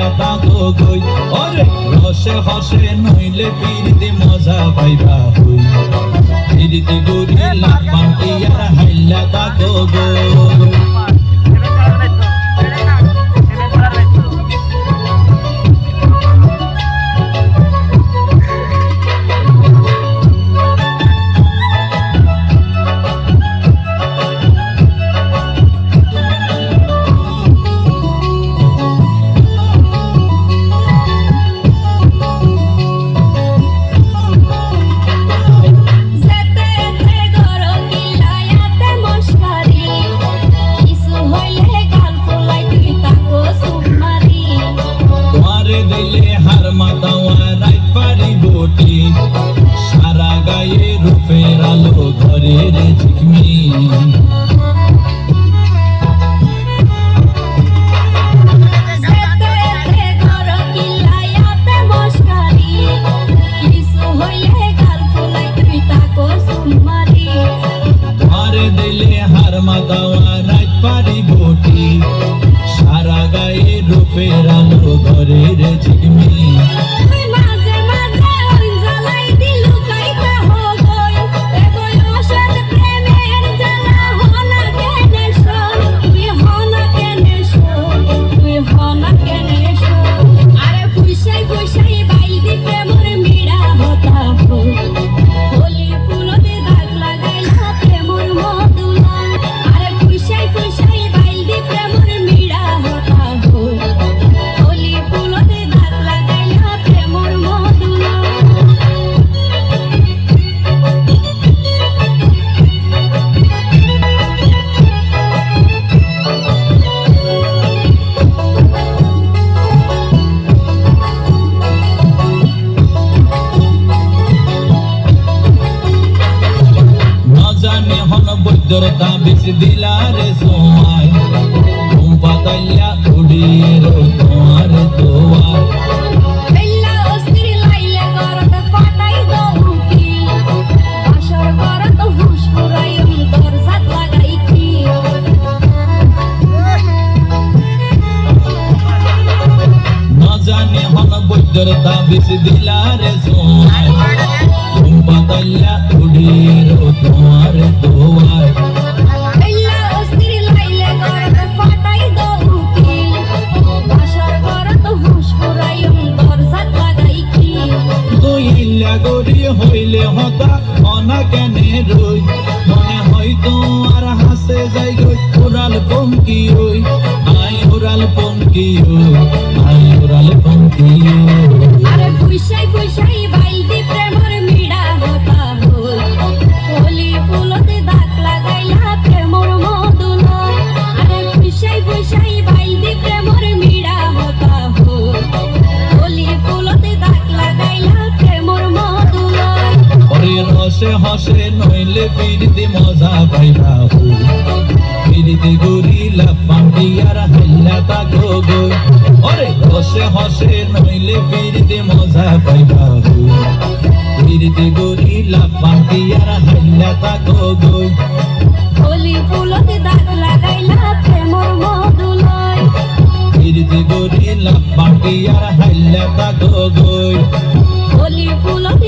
হাইলা তাকো গই ওরে রসে হসে নইলে পিরিতে মজা পাইবা হই পিরিতে গরি লাপান টিয়ার হাইলা তাকো গই সারা গায়ে রূপের আলো ধরে রে ঝিকমি ধরে দিলে হার মাতাওয়া রাত পারি বটি সারা গায়ে রূপের আলো ধরে রে ঝিকমি বৈদ্যর তাবিজ দিলারে সময় ঘুম পাতাইয়া উড়িয়ে তোমার দোয়ার না জানে হন বৈদ্যর তাবিজ দিলারে সময় ঘুম পাতাইয়া উড়িয়ে তোমার দোয়ার গরি হইলে হতা অনা কেনে রই মনে হয়তো আর হাসে যাই গই উড়াল পঙ্কি ওই আই উড়াল পঙ্কি ওই আই উড়াল পঙ্কি আরে ফুইসাই ফুইসাই বাইলদি প্রেমর মিড়া হতা হই হোলি ফুলতে দাগ লাগাইলা প্রেমর মধুলো আরে ফুইসাই ফুইসাই বাইলদি প্রেমর মিড়া হতা হই হোলি ফুলতে দাগ লাগাইলা প্রেমর মধুলো ওরে রসে হসে নইলে পিরিতে মজা পাইবা হই পিরিতে গরি লাপান টিয়ার হাইলা তাকো গই ওরে রসে হসে নইলে পিরিতে মজা পাইবা হই পিরিতে গরি লাপান টিয়ার হাইলা তাকো গই হোলি ফুলতে দাগ লাগাইলা প্রেমর মধুলয় পিরিতে গরি লাপান টিয়ার হাইলা তাকো গই হোলি ফুলতে